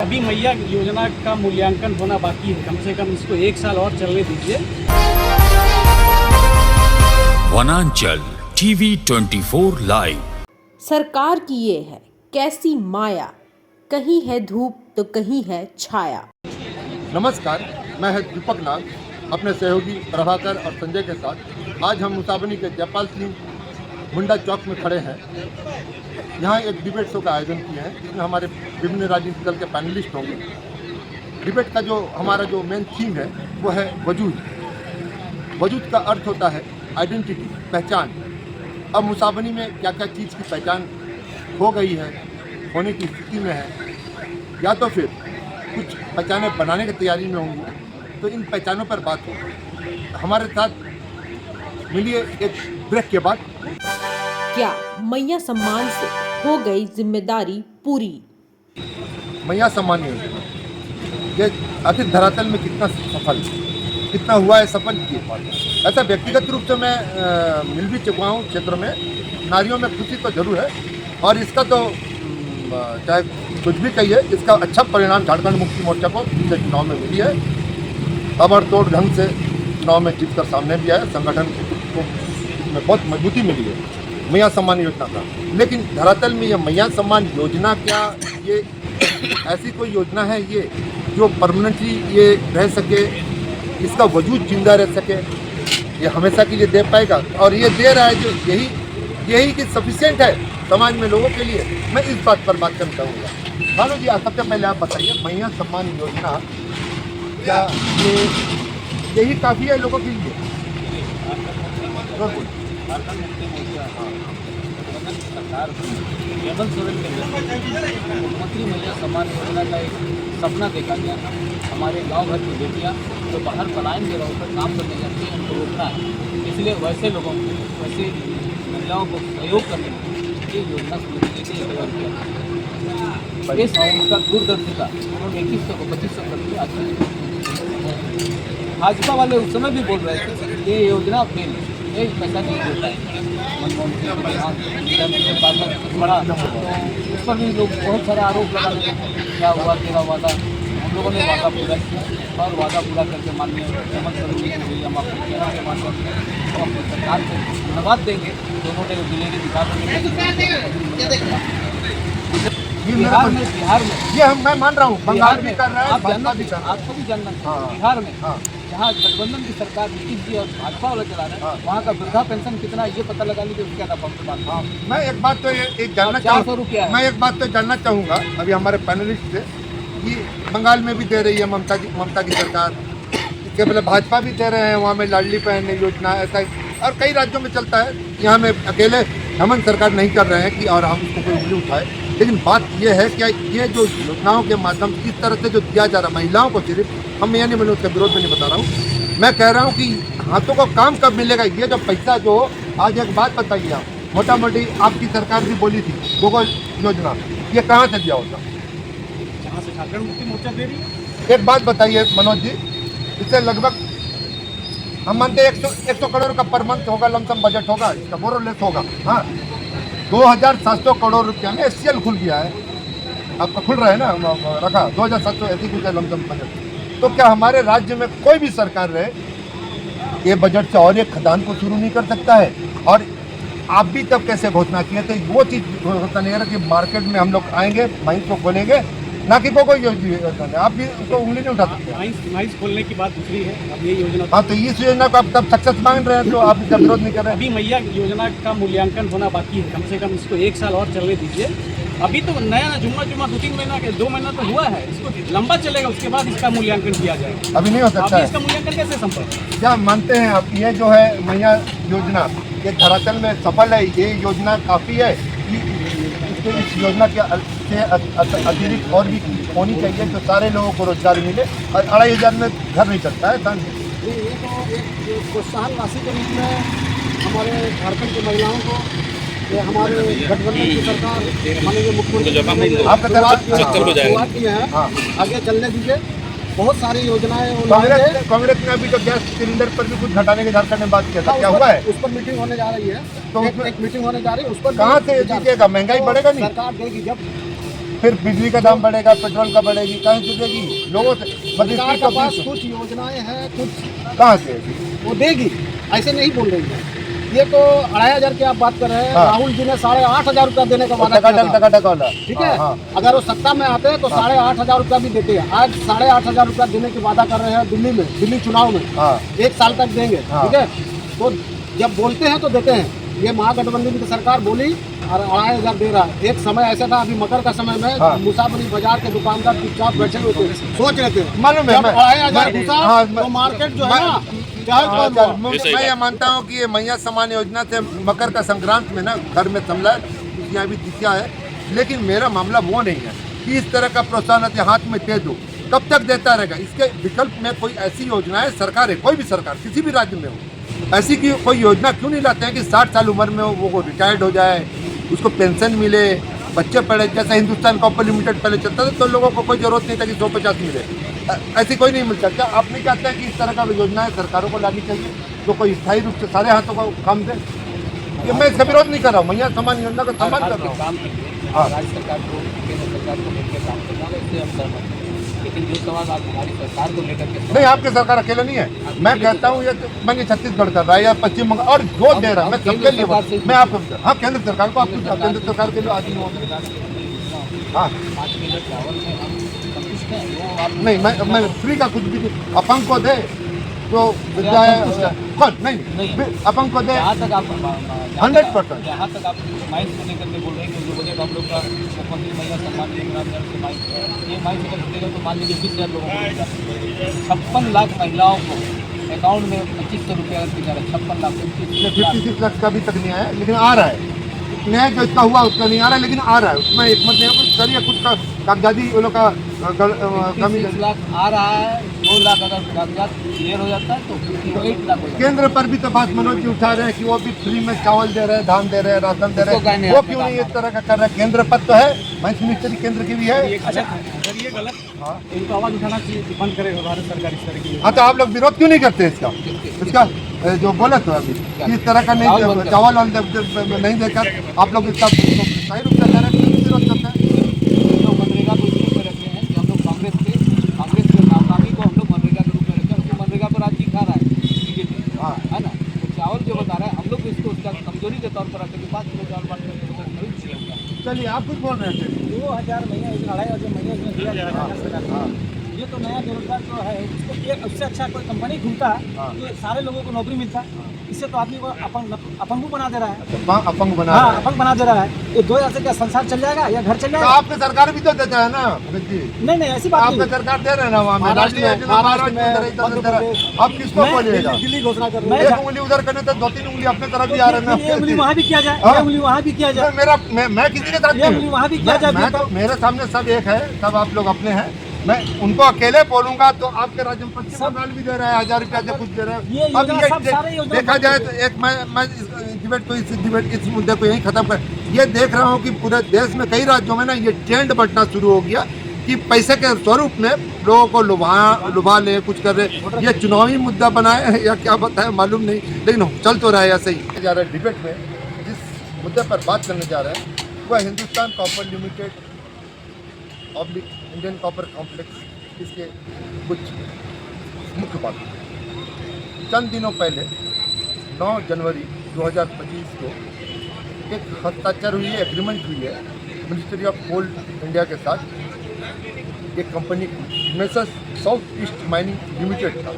अभी मैया योजना का मूल्यांकन होना बाकी है, कम से कम इसको 1 साल और चलने दीजिए। वनांचल टीवी 24 लाइव। सरकार की ये है कैसी माया, कहीं है धूप तो कहीं है छाया। नमस्कार, मैं है दीपक नाग अपने सहयोगी प्रभाकर और संजय के साथ। आज हम मुसाबनी के जयपाल सिंह मुंडा चौक में खड़े हैं। यहाँ एक डिबेट शो का आयोजन किए हैं जिसमें हमारे विभिन्न राजनीतिक दल के पैनलिस्ट होंगे। डिबेट का जो हमारा जो मेन थीम है वो है वजूद। वजूद का अर्थ होता है आइडेंटिटी, पहचान। अब मुसाबनी में क्या क्या चीज़ की पहचान हो गई है, होने की स्थिति में है, या तो फिर कुछ पहचानें बनाने की तैयारी में होंगी, तो इन पहचानों पर बात हो। हमारे साथ मिलिए एक ब्रेक के बाद। क्या मैया सम्मान से हो गई जिम्मेदारी पूरी? मैया सम्मान योजना ये आखिर धरातल में कितना सफल, कितना हुआ है सफल किए। ऐसा व्यक्तिगत रूप से मैं मिल भी चुका हूँ क्षेत्र में। नारियों में खुशी तो जरूर है, और इसका तो चाहे कुछ भी कहिए, इसका अच्छा परिणाम झारखंड मुक्ति मोर्चा को पिछले चुनाव में मिली है। अबड़तोड़ ढंग से चुनाव में जीत कर सामने भी आया। संगठन को में बहुत मजबूती मिली है मैया सम्मान योजना का। लेकिन धरातल में यह मैया सम्मान योजना क्या ये ऐसी कोई योजना है ये जो परमानेंटली ये रह सके, इसका वजूद जिंदा रह सके, ये हमेशा के लिए दे पाएगा? और ये दे रहा है जो यही कि सफिशिएंट है समाज में लोगों के लिए? मैं इस बात पर बात करना चाहूँगा। मानो जी, सबसे पहले आप बताइए, मैया सम्मान योजना क्या यही काफ़ी है लोगों के लिए? सरकार हेमंत सोरेन के मुख्यमंत्री मैया सम्मान योजना का एक सपना देखा गया। हमारे गांव घर की बेटियां जो बाहर पलायन के राह पर काम करने जाती हैं, उनको रोकना है। इसलिए वैसे लोगों को, वैसे महिलाओं को सहयोग करने के लिए ये योजना शुरू की गई है। इस उनका दूरदर्शिता उन्होंने 2100 कर दिया। भाजपा वाले उस समय भी बोल रहे थे ये योजना फेल है, एक पैसा नहीं देता है। मनमोहन सिंह बड़ा, तो उस पर भी लोग बहुत सारा आरोप लगा रहे हैं। क्या हुआ तेरा वादा? हम लोगों ने वादा पूरा किया, और वादा पूरा करके माननीय हेमंत सोरेन जी को भी हम आपको कहना के माध्यम से तो अपनी सरकार को धन्यवाद देंगे। दोनों ने दिलेरी दिखा बिहार में ये मैं मान रहा हूँ, बंगाल भी कर रहा है, आप जानना भी, आपको भी जानना चाहिए। बिहार में जहाँ गठबंधन की सरकार नीतीश जी और भाजपा वाला चला रहे हैं, वहाँ का वृद्धा पेंशन कितना ये पता लगा लीजिए। उसके बाद मैं एक बात तो एक जानना चाहूँगा, मैं एक बात तो जानना चाहूँगा अभी हमारे पैनलिस्ट से, कि बंगाल में भी दे रही है ममता की सरकार, इसके पहले भाजपा भी दे रहे हैं, वहाँ में लाडली बहन योजना ऐसा, और कई राज्यों में चलता है। यहाँ में अकेले हेमंत सरकार नहीं कर रहे हैं कि और हम इसको कोई उंगली उठाए। लेकिन बात यह है कि ये जो योजनाओं के माध्यम से इस तरह से जो दिया जा रहा है महिलाओं को, सिर्फ हम यानी मैंने उसका विरोध में नहीं बता रहा हूँ, मैं कह रहा हूँ कि हाथों को काम कब मिलेगा? ये जो पैसा जो आज एक बात बताइए आप, मोटा मोटी आपकी सरकार भी बोली थी गोकुल योजना, ये कहाँ से दिया होता? जहाँ से झारखंड मुक्ति मोर्चा दे रही है। एक बात बताइए मनोज जी, इससे लगभग हम मानते हैं 100 करोड़ का पर मंथ होगा, लमसम बजट होगा, इसका मोरलेस होगा। हाँ, 2700 करोड़ रुपया में एससीएल खुल गया है, आपका खुल रहा है ना, रखा 2700 ऐसी कुछ है लमसम बजट। तो क्या हमारे राज्य में कोई भी सरकार रहे ये बजट से और एक खदान को शुरू नहीं कर सकता है? और आप भी तब कैसे घोषणा किए थे वो चीज़ होता नहीं है कि मार्केट में हम लोग आएंगे, माइंस को खोलेंगे, ना कि कोई योजना है, आप भी उसको उंगली नहीं उठा सकते। माइंस खोलने की बात दूसरी है, अब ये योजना। हाँ, तो इस योजना को आप तब सक्सेस मान रहे हैं, तो आप इसका विरोध नहीं कर रहे हैं। अभी मैया योजना का मूल्यांकन होना बाकी है, कम से कम इसको 1 साल और चलने दीजिए। अभी तो नया जुम्मा 2-3 महीना के 2 महीना तो हुआ है, इसको लंबा चलेगा, उसके बाद इसका मूल्यांकन किया जाएगा। अभी नहीं हो सकता है इसका मूल्यांकन कैसे संभव? क्या मानते हैं आप ये जो है मैया योजना ये धरातल में सफल है? ये योजना काफ़ी है कि इस योजना के से अतिरिक्त और भी होनी चाहिए जो सारे लोगों को रोजगार मिले? और 2500 में घर नहीं चलता है। ये तो एक प्रोत्साहन राशि के रूप में हमारे झारखंड की महिलाओं को, ये हमारे गठबंधन की सरकार माननीय मुख्यमंत्री आपका शुरुआत की है। आगे चलने दीजिए, बहुत सारी योजनाएं। कांग्रेस ने अभी तो गैस सिलेंडर पर भी कुछ घटाने के झारखंड में बात किया था, क्या हुआ है? उस पर मीटिंग होने जा रही है, तो एक मीटिंग होने जा रही है, उस पर कहाँ से दीजिएगा? महंगाई बढ़ेगा नहीं? सरकार देगी जब फिर बिजली का दाम बढ़ेगा, पेट्रोल का बढ़ेगी, कहाँ से देगी लोगों से? सरकार के पास कुछ योजनाएं हैं, कुछ कहाँ से? वो देगी, ऐसे नहीं बोल रही है। ये तो 2500 की आप बात कर रहे हैं। हाँ। राहुल जी ने 8,500 रुपया देने का वादा किया था। टका वाला, ठीक है, हाँ। अगर वो सत्ता में आते हैं तो 8,500 रुपया भी देते हैं। आज 8,500 रुपया देने की वादा कर रहे हैं दिल्ली में, दिल्ली चुनाव में। हाँ। 1 साल तक देंगे। हाँ। ठीक है, तो जब बोलते हैं तो देते हैं। ये महागठबंधन की सरकार बोली और 2,500 दे रहा है। एक समय ऐसा था, अभी मकर का समय में हाँ। मुसाफरी बाजार के दुकानदार चुपचाप बैठे हुए थे, सोच रहे थे। मालूम है, जब 2,500 घुसा हाँ, तो मार्केट जो है ना, मैं ये मानता हूँ कि ये मैया सम्मान योजना से मकर का संक्रांत में ना घर में संभला यहाँ भी दिखा है, लेकिन मेरा मामला वो नहीं है कि इस तरह का प्रोत्साहन हाथ में दे दो, कब तक देता रहेगा? इसके विकल्प में कोई ऐसी योजना है, सरकार है, कोई भी सरकार किसी भी राज्य में हो, ऐसी की कोई योजना क्यों नहीं लाते हैं कि 60 साल उम्र में वो रिटायर्ड हो जाए, उसको पेंशन मिले, बच्चे पढ़े। जैसे हिंदुस्तान कॉपर लिमिटेड पहले चलता था तो लोगों को कोई जरूरत नहीं था कि 150 मिले, ऐसी कोई नहीं मिलता। क्या आप नहीं चाहते हैं कि इस तरह का योजनाएं सरकारों को लानी चाहिए तो कोई स्थायी रूप से सारे हाथों को काम दे? ये मैं इसका विरोध नहीं कर रहा हूँ, मैया सम्मान योजना का सम्मान कर रहा हूँ। काम करिए, हाँ। राज्य सरकार को, केंद्र सरकार को मिलकर काम करना है, इससे हम सहमत हैं। लेकिन जो सवाल आप हमारी सरकार को लेकर के नहीं, आपकी सरकार अकेले नहीं है। मैं कहता हूँ ये मैं छत्तीसगढ़ कर रहा है या पश्चिम बंगाल और जो दे रहा है, मैं सबके लिए, मैं आपको, हाँ केंद्र सरकार को, आप केंद्र सरकार के लिए आदमी होंगे। हाँ 5 किलो चावल में हम संतुष्ट हैं, वो आप नहीं, मैं फ्री का कुछ भी अपंग को दे तो विद्या कौन नहीं अपंग को दे। जहाँ तक आप 100%। जहाँ तक आप माइंस को लेकर के बोल रहे हैं कि जो बजट हम लोग का मुख्यमंत्री महिला सम्मान योजना से माइंस, ये माइंस अगर मिलेगा तो मान लीजिए 20,000 लोगों को मिलेगा। 56 लाख महिलाओं को अकाउंट में 2500 रुपया अगर किया 56 लाख 56 लाख का भी तक नहीं आया, लेकिन आ रहा है। न्याय जो इसका हुआ उसका नहीं आ रहा है, लेकिन आ रहा है। उसमें एक मत नहीं कुछ करिए, कुछ का कागजादी वो लोग का कमी। 26 लाख आ रहा है, 2 लाख अगर कागजात क्लियर हो जाता है तो 58 लाख हो जाता है। केंद्र पर भी तो बात मनोज जी उठा रहे हैं कि वो भी फ्री में चावल दे रहे हैं, धान दे रहे हैं, राशन दे रहे हैं, वो क्यों नहीं इस तरह का कर रहे हैं? केंद्र पर तो है, माइंस मिनिस्ट्री केंद्र की भी है। अच्छा, अगर ये गलत, हाँ, इनको आवाज उठाना चाहिए कि बंद करेगा भारत सरकार इस तरह की। हाँ, तो आप लोग विरोध क्यों नहीं करते इसका जो बोला तो अभी कि इस तरह का नहीं, चावल नहीं देकर आप लोग इसका सही रूप से विरोध करते हैं। तो मनरेगा को इस रूप में रखे हैं कि हम लोग कांग्रेस के नाकामी को हम लोग मनरेगा के रूप में रखे हैं। मनरेगा पर आज खा रहा है बीजेपी, हाँ। है ना? तो चावल जो बता रहा है हम लोग को इसको उसका कमजोरी के तौर पर रखते हैं। 5 किलो चावल बांट करके तो खरीद लिया होगा। चलिए, आप कुछ बोल रहे थे। 2,000 महीने, 2,500 महीने में दिया जा रहा है सरकार हाँ। को। ये तो नया बेरोजगार जो है इसको एक उससे अच्छा कोई कंपनी खुलता हाँ। तो सारे लोगों को नौकरी मिलता। इससे तो आदमी को अपंगू बना दे रहा है। अपंग बना हाँ, रहे हैं। अपंग बना दे रहा है। ये 2,000 से क्या संसार चल जाएगा या घर चल तो जाएगा? आपकी सरकार भी तो देता है ना भगत जी, नहीं, ऐसी बात आपकी नहीं। सरकार दे रहे हैं ना वहाँ में। महाराष्ट्र में, आप किसको बोलिएगा? दिल्ली घोषणा कर एक उंगली उधर करने तो 2-3 उंगली अपने तरफ भी आ रहे हैं ये उंगली ना। वहाँ भी किया जाए, हाँ। ये उंगली वहाँ भी किया जाए, मैं किसी के साथ ये उंगली वहाँ भी किया जाए। मैं तो मेरे सामने सब एक है, सब आप लोग अपने हैं। मैं उनको अकेले बोलूंगा तो आपके राज्य में पश्चिम बंगाल भी दे रहा है, 1000 रुपया से कुछ दे रहा ये है। अब योजना सब सारे योजना देखा जाए तो एक मैं इस मुद्दे को यहीं खत्म कर ये देख रहा हूँ कि पूरे देश में कई राज्यों में ना ये ट्रेंड बढ़ना शुरू हो गया कि पैसे के स्वरूप में लोगों को लुभा ले, कुछ कर रहे। ये चुनावी मुद्दा बनाए या क्या बताए मालूम नहीं, लेकिन चल तो रहा है ऐसे ही जा रहा है। डिबेट में जिस मुद्दे पर बात करने जा रहे हैं वह Hindustan copper limited oblique Indian copper complex, इसके कुछ मुख्य बातें। चंद दिनों पहले 9 जनवरी 2025 को एक हस्ताक्षर हुई है, एग्रीमेंट हुई है मिनिस्ट्री ऑफ कोल इंडिया के साथ। एक company messrs south east mining limited था,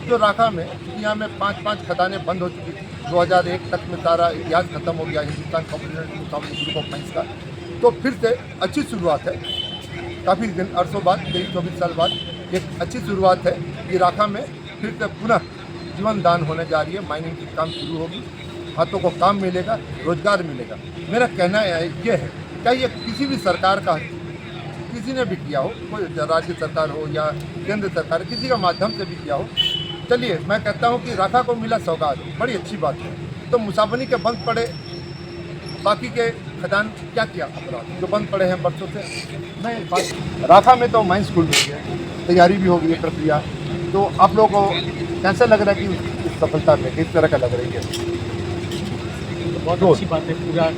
जो राखा में दुनिया में 5 खदानें बंद हो चुकी थी। 2001 तक में सारा इतिहास खत्म हो गया Hindustan copper group of mines का। तो फिर से अच्छी शुरुआत है, काफ़ी दिन अरसों बाद, 23-24 साल बाद एक अच्छी शुरुआत है कि राखा में फिर से पुनः जीवन दान होने जा रही है। माइनिंग की काम शुरू होगी, हाथों को काम मिलेगा, रोजगार मिलेगा। मेरा कहना ये है, क्या ये किसी भी सरकार का, किसी ने भी किया हो, कोई राज्य सरकार हो या केंद्र सरकार, किसी का माध्यम से भी किया हो, चलिए मैं कहता हूँ कि राखा को मिला सौगात, बड़ी अच्छी बात है। तो मुसाफनी के बंद पड़े बाकी के खदान क्या किया अपराध जो बंद पड़े हैं बरसों से। मैं बात राखा में तो माइंस खुल रही है, तैयारी भी हो गई है प्रक्रिया। तो आप लोगों को कैसा लग रहा है कि इस सफलता में किस तरह का लग रही है? बहुत अच्छी बात है, पूरा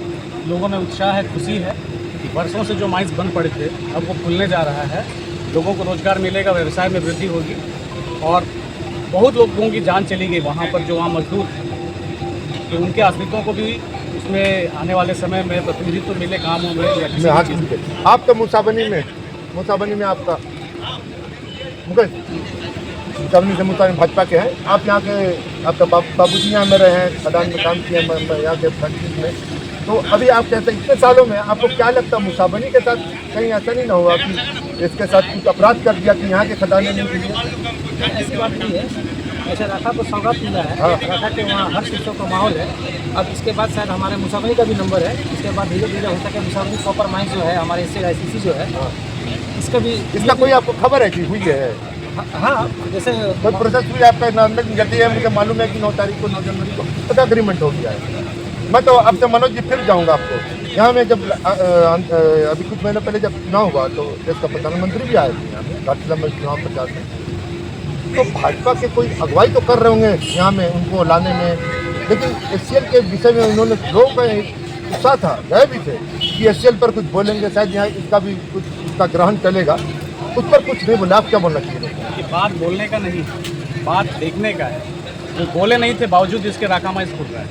लोगों में उत्साह है, खुशी है वर्षों से जो माइंस बंद पड़े थे अब वो खुलने जा रहा है। लोगों को रोजगार मिलेगा, व्यवसाय में वृद्धि होगी और बहुत लोगों की जान चली गई वहाँ पर जो वहाँ मजदूर थे, तो उनके आश्रितों को भी उसमें आने वाले समय में प्रतिनिधित्व मिले कामों में या किसी भी चीज़ में। आप तो मुसाबनी में आपका मुसाबनी से मुसाबनी भाजपा के हैं आप। यहाँ के आपका बाबूजी यहाँ में रहे हैं, खदान में काम किए हैं यहाँ के फैक्ट्री में। तो अभी आप कहते हैं इतने सालों में आपको क्या लगता है मुसाबनी के साथ कहीं ऐसा नहीं ना हुआ कि इसके साथ कुछ अपराध कर दिया कि यहाँ के खदानें नहीं मिली? ऐसी बात नहीं है। ऐसे रखा तो सौगात मिला है। हाँ। रखा के वहाँ हर शिक्षकों का माहौल है। अब इसके बाद शायद हमारे मुसाबनी का भी नंबर है। इसके बाद धीरे धीरे हो सके मुसाबनी कॉपर माइंस जो है हमारे SC जो है इसका भी इसका कोई आपको खबर है कि हुई है? हाँ, जैसे कोई प्रोसेस हुई आपका नॉर्मल गति है? मुझे मालूम है कि 9 तारीख को 9 जनवरी को तो एग्रीमेंट हो गया है। मैं तो अब से मनोज जी फिर जाऊंगा आपको यहाँ में। जब अभी कुछ महीने पहले जब चुनाव हुआ तो देश का प्रधानमंत्री भी आए थे यहाँ में घाटशिला में चुनाव प्रचार में। तो भाजपा के कोई अगुवाई तो कर रहे होंगे यहाँ में उनको लाने में, लेकिन SCL के विषय में उन्होंने लोगों का उत्साह था, गए भी थे कि SCL पर कुछ बोलेंगे, शायद यहाँ इसका भी कुछ उसका ग्रहण चलेगा, उस पर कुछ नहीं बोला। आप क्या बोलना चाहिए? ये बात बोलने का नहीं, बात देखने का है। वो बोले नहीं थे बावजूद इसके राकामाइज खुल रहा है,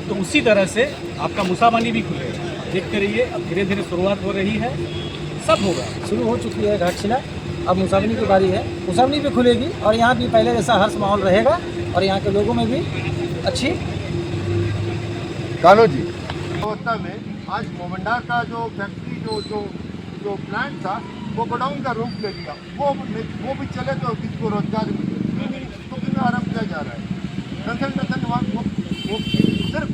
तो उसी तरह से आपका मुसाबनी भी खुलेगा। देखते रहिए, अब धीरे धीरे शुरुआत हो रही है, सब होगा। शुरू हो चुकी है घाटशिला, अब मुसाबनी की बारी है। मुसाबनी भी खुलेगी और यहाँ भी पहले जैसा हर्ष माहौल रहेगा और यहाँ के लोगों में भी अच्छी। कानो जी, अवस्था में आज मोमंडार का जो फैक्ट्री जो प्लांट था वो गोडाउन का रूप ले लिया, वो भी चले तो किसको रोजगार मिले, तो क्यों आरम्भ किया जा रहा है? कंसल्टेशन वो सिर्फ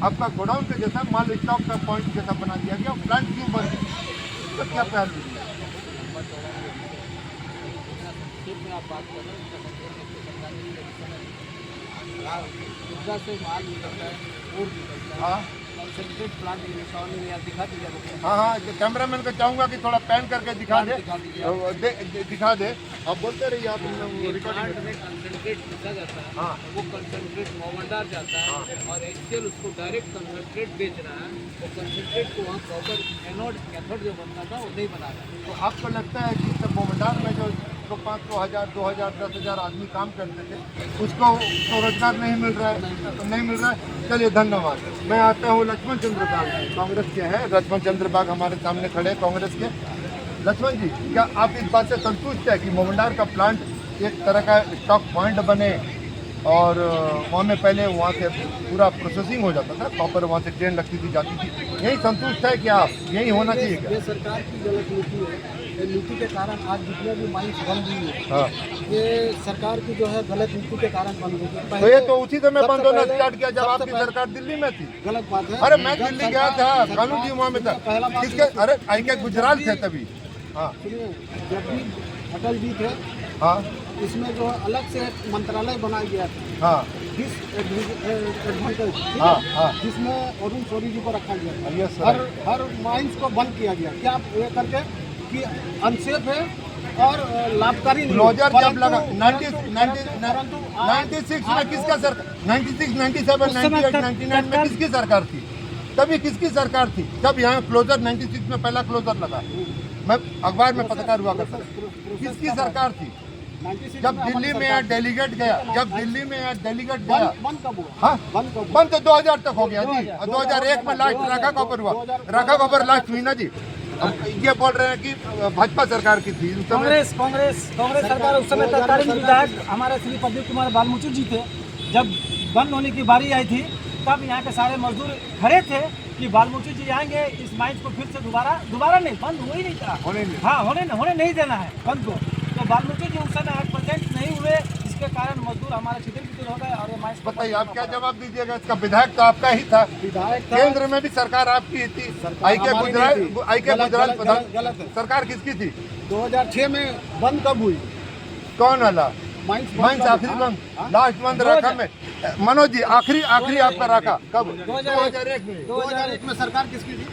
आपका गोडाउन के जैसा माल स्टॉक का पॉइंट जैसा बना दिया गया, प्लांट क्यों बंद है? तो क्या पहल हुई? आप बात कर रहे हैं से माल निकलता है और निकलता है। हाँ कंसंट्रेट प्लांट में दिखा दीजिए। हाँ, कैमरामैन को चाहूँगा कि थोड़ा पैन करके दिखा दे। दिखा दे, आप बोलते रहिए। आप प्लांट में कंसंट्रेट लिखा जाता है। हाँ। वो कंसंट्रेट मोमंडार जाता है। हाँ। और एक्चुअल उसको डायरेक्ट कंसंट्रेट बेच रहा है। वो कंसंट्रेट को वहाँ प्रॉपर कैथोड जो बनता था वो नहीं बना रहा है। तो आपको लगता है कि तब मोमंडार में जो 500, 1000, 2000, 10,000 आदमी काम करते थे उसको तो रोजगार नहीं मिल रहा है? चलिए, धन्यवाद। मैं आता हूँ लक्ष्मण चंद्र बाग, कांग्रेस के हैं। लक्ष्मण चंद्र बाग हमारे सामने खड़े हैं कांग्रेस के। लक्ष्मण जी, क्या आप इस बात से संतुष्ट है कि मोमंडार का प्लांट एक तरह का स्टॉक पॉइंट बने और वहाँ में पहले वहाँ से पूरा प्रोसेसिंग हो जाता था, कॉपर वहाँ से ट्रेन लगती थी जाती थी, यही संतुष्ट है कि आप यही होना चाहिए क्या? ये सरकार की गलत नीति है। ये नीति के कारण आज जितने भी माइंस बंद हुई है, हाँ, ये सरकार की जो है गलत नीति के कारण बंद हुई। तो ये तो उसी समय बंद होना स्टार्ट किया जब आपकी सरकार दिल्ली में थी। गलत बात है। अरे मैं दिल्ली गया था, कानून जी वहाँ में था। किसके? अरे IK गुजराल थे तभी। हाँ सुनिए, जब भी अटल जी थे, हाँ इसमें जो अलग से एक मंत्रालय बनाया गया था, हाँ हाँ हाँ, जिसमें अरुण शौरी जी को रखा गया था। Yes, sir. हर माइंस को बंद किया गया, क्या ये करके कि अनसेफ है और लाभकारी नहीं। क्लोजर जब लगा 96 में किसका सरकार? 96, 97, 98, 99 में किसकी सरकार थी? तभी किसकी सरकार थी जब यहाँ क्लोजर 96 में पहला क्लोजर लगा? मैं अखबार में पत्रकार हुआ करता था। किसकी सरकार थी? जब दिल्ली में यहाँ डेलीगेट गया, बंद कब हुआ? हाँ बंद कब? बंद तो 2000 तक हो गया जी। 2001 में लास्ट राखा कॉपर हुआ, राखा कॉपर लास्ट हुई ना जी। अब ये बोल रहे हैं कि भाजपा सरकार की थी उस समय। कांग्रेस सरकार उस समय तत्कालीन विधायक हमारे श्री प्रदीप कुमार बालमुचु जी थे। जब बंद होने की बारी आई थी तब यहाँ के सारे मजदूर खड़े थे कि बालमुचु जी आएंगे, इस माइंस को फिर से दोबारा नहीं, बंद हो ही नहीं था। होने नहीं देना है बंद को। तो बालमुचु जी उस समय 8% नहीं हुए, इसके कारण मजदूर हमारे छितर हो गए और ये माइंस। बताइए आप क्या जवाब दीजिएगा? इसका विधायक तो आपका ही था, केंद्र में भी सरकार आपकी ही थी। IK गुजराल गलत है। सरकार किसकी थी? 2006 में बंद कब हुई? कौन वाला माइंस? आखिरी बंद, लास्ट बंद राखा में। मनोज जी, आखिरी आपका राखा कब? 2001 में। 2001 में सरकार किसकी थी?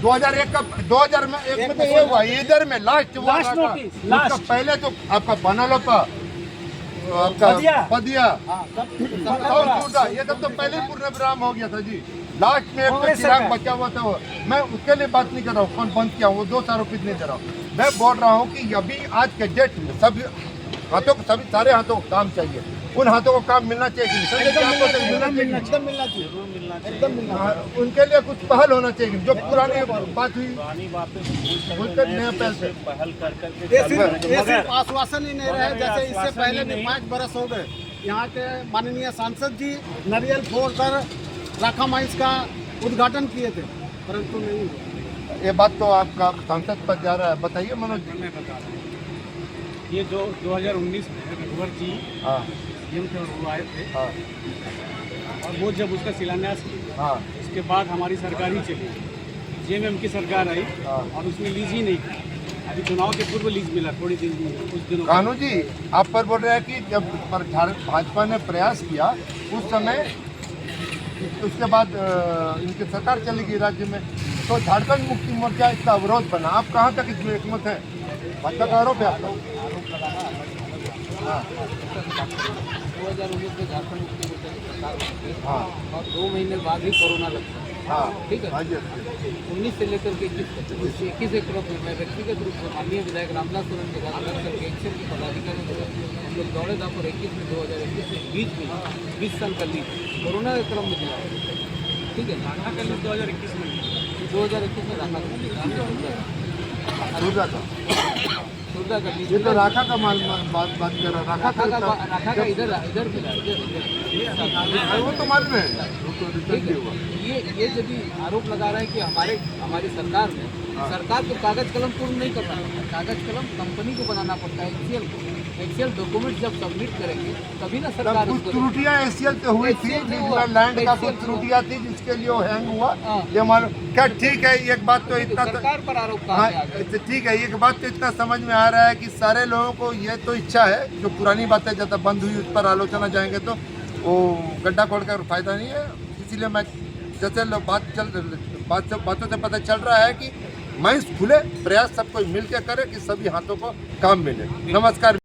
2001 का 2001 में तो ये हुआ इधर में लास्ट नोटिस, उसका पहले तो आपका बनलोपा आपका पदिया। पदिया हाँ, और सूटा, ये सब तो पहले ही पूर्ण विराम हो गया था जी। लास्ट में एक कांग्रेस चिराग सरकार। बचा हुआ था वो। मैं उसके लिए बात नहीं कर रहा हूँ कौन बंद किया, वो 2 आरोपित नहीं दे रहा हूँ। मैं बोल रहा हूँ कि अभी आज के डेट में सभी हाथों को, सभी सारे हाथों को काम चाहिए। उन हाथों को काम मिलना चाहिए कि नहीं? संजय जी, आपको तो मिलना चाहिए। एकदम मिलना चाहिए, एकदम मिलना हाँ, उनके लिए कुछ पहल होना चाहिए। जो पुरानी बात हुई उसके नया पहल से ये सिर्फ आश्वासन ही नहीं रहे, जैसे इससे पहले भी 5 बरस हो गए यहाँ के माननीय सांसद जी नारियल फोड़कर राखा माइंस का उद्घाटन किए थे, परंतु नहीं हुआ। ये बात तो आपका सांसद पर जा रहा है, बताइए मनोज जी। मैं बता रहा हूँ, ये जो 2019 में रघुवर जी हाँ सीएम थे और वो आए थे, हाँ और वो जब उसका शिलान्यास किया हाँ उसके बाद हमारी सरकार ही चली, जेएमएम की सरकार आई हाँ। और उसमें लीज ही नहीं की। अभी चुनाव के पूर्व लीज मिला थोड़ी दिन, कुछ दिनों बाद। कानू जी, आप पर बोल रहे हैं कि जब पर भाजपा ने प्रयास किया उस समय, उसके बाद इनकी सरकार चली गई राज्य में, तो झारखंड मुक्ति मोर्चा इसका अवरोध बना। आप कहाँ तक इसमें एकमत है? भाजपा का आरोप है आपका? हाँ 2019 में झारखंड मुक्ति मोर्चा की सरकार बनी थी हाँ और 2 महीने बाद ही कोरोना लग गया। हाँ ठीक है। हाँ जी। 19 से लेकर के 21 एक तरफ में मैं व्यक्तिगत रूप से माननीय विधायक रामदास सोरेन के साथ लग करके एक्शन की पदाधिकारियों के साथ हम लोग दौड़े था और 21 में 2021 में बीच में 20 साल का लीज कोरोना के क्रम में दिया। ठीक है। राखा का लीज 2021 में 2021 में राखा सूर्या का सुरदा का लीज ये तो राखा का बात कर रहा। राखा का इधर मिला इधर वो तो मालूम है, वो तो रिटर्न भी हुआ। ये यदि आरोप लगा रहे हैं कि हमारी सरकार में सरकार को कागज कलम पूर्ण नहीं करना पड़ता, कागज कलम कंपनी को बनाना पड़ता है, एक्सीएल को। एक्सीएल डॉक्यूमेंट जब सबमिट करेंगे तभी ना सरकार कुछ उसको त्रुटियां एसीएल पे हुई थी, ACL पे हुआ। लैंड का कुछ ACL पे त्रुटियां थी जिसके लिए वो हैंग हुआ। हाँ। ये मालूम क्या? ठीक है, एक बात तो इतना सरकार पर आरोप कहाँ हाँ से आ गए? तो ठीक है, एक बात तो इतना समझ में आ रहा है कि सारे लोगों को ये तो इच्छा है, जो पुरानी बातें जब तक बंद हुई उस पर आलोचना जाएंगे तो वो गड्ढा खोलकर फायदा नहीं है। इसीलिए मैं जैसे बातों से पता चल रहा है कि माइंस खुले, प्रयास सब कोई मिलकर करे कि सभी हाथों को काम मिले। नमस्कार।